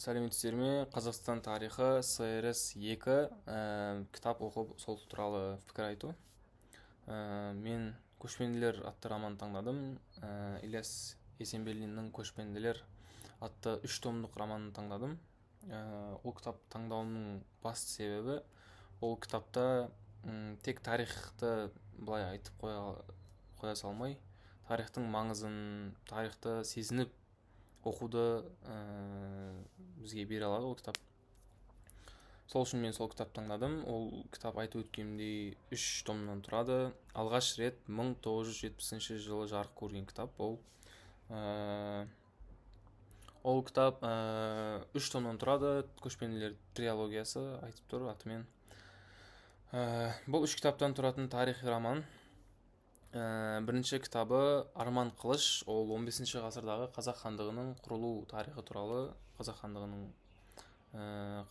Сәлеметсіздер ме? Қазақстан тарихы СРС 2 кітап оқып сол туралы пікір айту. Мен көшпенділер атты роман таңдадым. Ілияс Есенберлиннің көшпенділер атты 3 томдық романын таңдадым. Ол кітап таңдауымның басты себебі, ол кітапта тек тарихты былай айтып қоя салмай, тарихтың маңызын, тарихты сезініп оқуды бізге бере алады ол кітап. Сол үшін мен сол кітап таңдадым. Ол кітап айтып өткенімдей 3 томнан тұрады. Алғаш рет 1970 жылы жарық көрген кітап ол. Ол кітап 3 томнан тұрады. Көшпенділер трилогиясы айтып тұр атымен. Бұл 3 кітаптан тұратын тарихи роман. Бірінші кітабы Арман Қылыш. Ол 15 ғасырдағы қазақ хандығының құрылу тарихы туралы, қазақ хандығының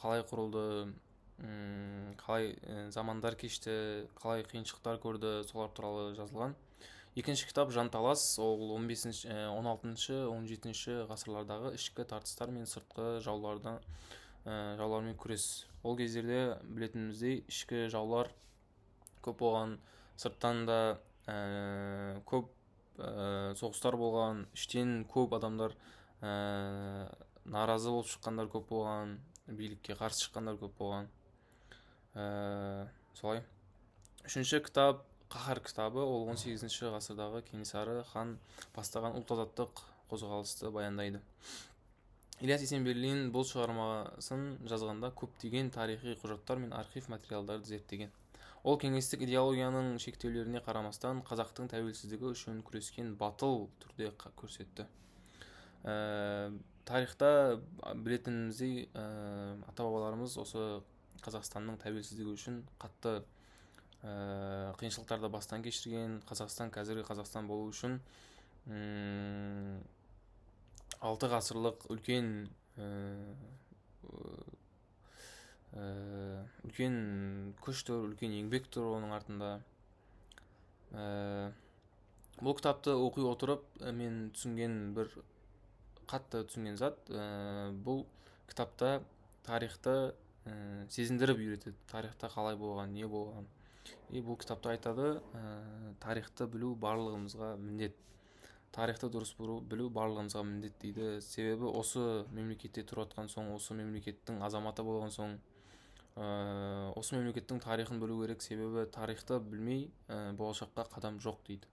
қалай құрылды, қалай замандар кешті, қалай қиыншылықтар көрді, солар туралы жазылған. Екінші кітап Жанталас. Ол 15-16, 17 ғасырлардағы ішкі тартыстар мен сыртқы жаулармен күрес. Ол кездерде білетініміздей ішкі жаулар көп болған, сырттан да көп соғыстар болған, іштен көп адамдар наразы болып шыққандар көп болған, билікке қарсы шыққандар көп болған. Солай. Үшінші кітап Қаһар кітабы. Ол 18 ғасырдағы Кенесары хан бастаған ұлт-азаттық қозғалысты баяндайды. Ілияс Есенберлин бұл шығармасын жазғанда көптеген тарихи құжаттар мен архив материалдарды зерттеген. Ол кеңестік идеологияның шектеулеріне қарамастан қазақтың тәуелсіздігі үшін күрескен батыл түрде көрсетті. Тарихта білетініміздей ата-бабаларымыз осы Қазақстанның тәуелсіздігі үшін қатты қиыншылықтарды бастан кешірген. Қазақстан қазіргі Қазақстан болу үшін 6 ғасырлық үлкен күш тұр, үлкен еңбек тұр оның артында. Бұл кітапты оқи отырып мен қатты түсінген зат, бұл кітапта тарихты сезіндіріп үйретеді. Тарихта қалай болған, не болған. Бұл кітапта айтады, тарихты білу барлығымызға міндет. Тарихты дұрыс білу барлығымызға міндет дейді. Себебі осы мемлекетте тұрып жатқан соң, осы мемлекеттің азаматы болған соң, осы мемлекеттің тарихын білу керек. Себебі тарихты білмей болашаққа қадам жоқ дейді.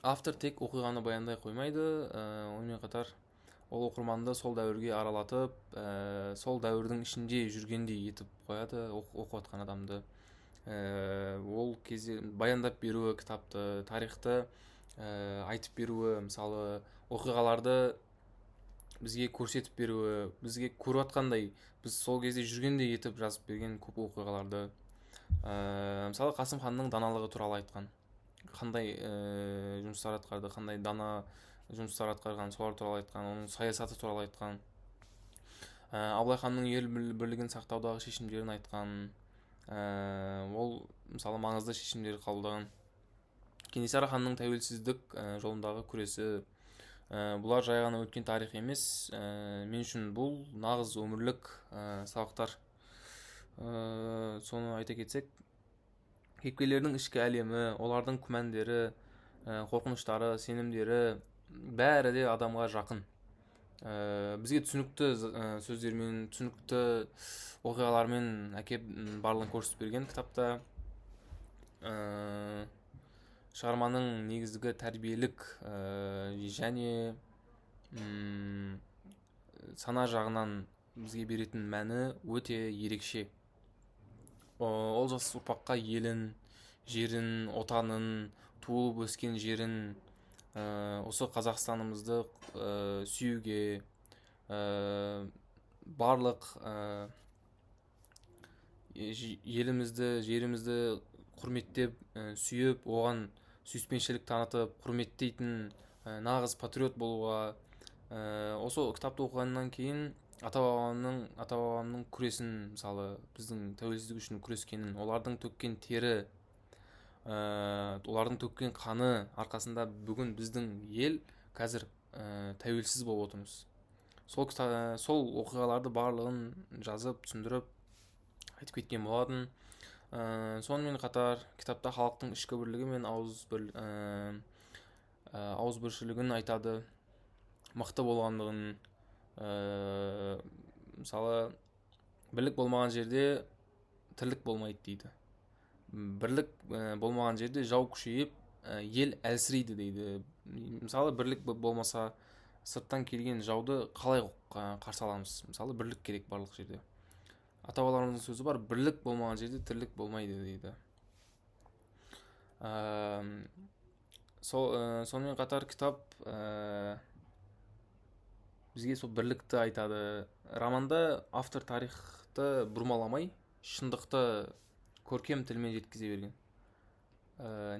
Автор тек оқиғаны баяндай қоймайды, онымен қатар ол оқырманды сол дәуірге аралатып, сол дәуірдің ішінде жүргендей етіп қояды оқып жатқан адамды. Ол кезде баяндап беруі кітапты, тарихты айтып беруі, мысалы оқиғаларды бізге көрсетіп беруі, бізге көріп жатқандай, біз сол кезде жүргендей етіп жазып берген көп оқиғаларды. Мысалы Қасым ханның даналығы туралы айтқан, қандай жұмыстар атқарды, қандай дана жұмыстар атқарған, солар туралы айтқан, оның саясаты туралы айтқан. Абылай ханның ел бірлігін сақтаудағы шешімдерін айтқан. Ол мысалы маңызды шешімдер қабылдаған. Кенесары ханның тәуелсіздік жолындағы күресі. Бұлар жай ғана өткен тарих емес, мен үшін бұл нағыз өмірлік сабақтар. Соны айта кетсек, кейіпкерлердің ішкі әлемі, олардың күмәндері, қорқыныштары, сенімдері бәрі де адамға жақын. Бізге түсінікті сөздермен, түсінікті оқиғалармен әкеп барлығын көрсетіп берген кітапта. Шығарманың негізгі тәрбиелік және сана жағынан бізге беретін мәні өте ерекше. Ол жас ұрпаққа елін, жерін, отанын, туылып өскен жерін, осы Қазақстанымызды сүюге, барлық елімізді, жерімізді құрметтеп, сүйіп, оған сүйіспеншілік танытып, құрметтейтін нағыз патриот болуға. Осы кітапты оқығаннан кейін ата-бабамның күресін, мысалы біздің тәуелсіздік үшін күрескенін, олардың төккен тері, олардың төккен қаны арқасында бүгін біздің ел қазір тәуелсіз болып отырмыз. сол окуяларды барлығын жазып түсіндіріп айтып кеткен болатын. Сонымен қатар кітапта халықтың ішкі бірлігі мен ауызбіршілігін айтады, мықты болғандығын. Мысалы, бірлік болмаған жерде тірлік болмайды дейді. Бірлік болмаған жерде жау күшейіп, ел әлсірейді дейді. Мысалы, бірлік болмаса сырттан келген жауды қалай қарсы аламыз? Мысалы, бірлік керек барлық жерде. Ата-бабаларымыздың сөзі бар, бірлік болмаған жерде тірлік болмайды дейді. Сонымен қатар кітап бізге сол бірлікті айтады. Романда автор тарихты бұрмаламай, шындықты көркем тілмен жеткізе берген.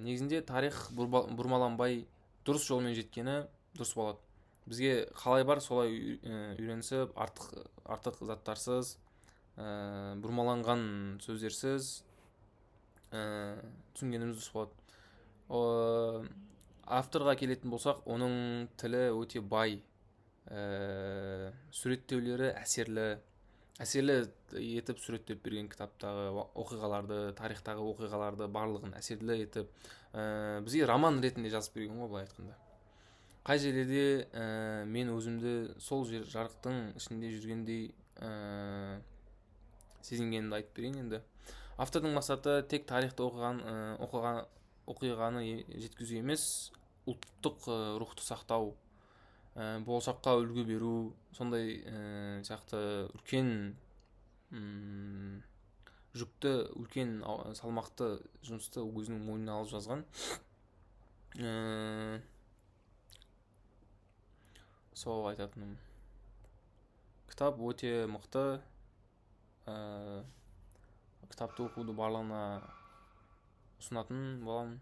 Негізінде тарих бұрмаланбай дұрыс жолмен жеткені дұрыс болады. Бізге қалай бар солай үйренісіп, артық заттарсыз, бұрмаланған сөздерсіз түсінгеніміз дұрыс болады. Авторға келетін болсақ, оның тілі өте бай, суреттеулері әсерлі етіп суреттеп берген. Кітаптағы оқиғаларды, тарихтағы оқиғаларды барлығын әсерлі етіп бізге роман ретінде жазып берген ғой, былай айтқанда. Қай жерлерде мен өзімді сол жарықтың ішінде жүргендей сезінгенімді айтып берейін енді. Автордың мақсаты тек тарихты оқиғаны жеткізу емес, ұлттық рухты сақтау, болашаққа үлгі беру, сондай сияқты үлкен жүкті, үлкен салмақты жұмысты өзінің мойнына алып жазған. Сол айтатыным. Кітап өте мықты. Кітапты оқуды барлығына ұсынатын боламын.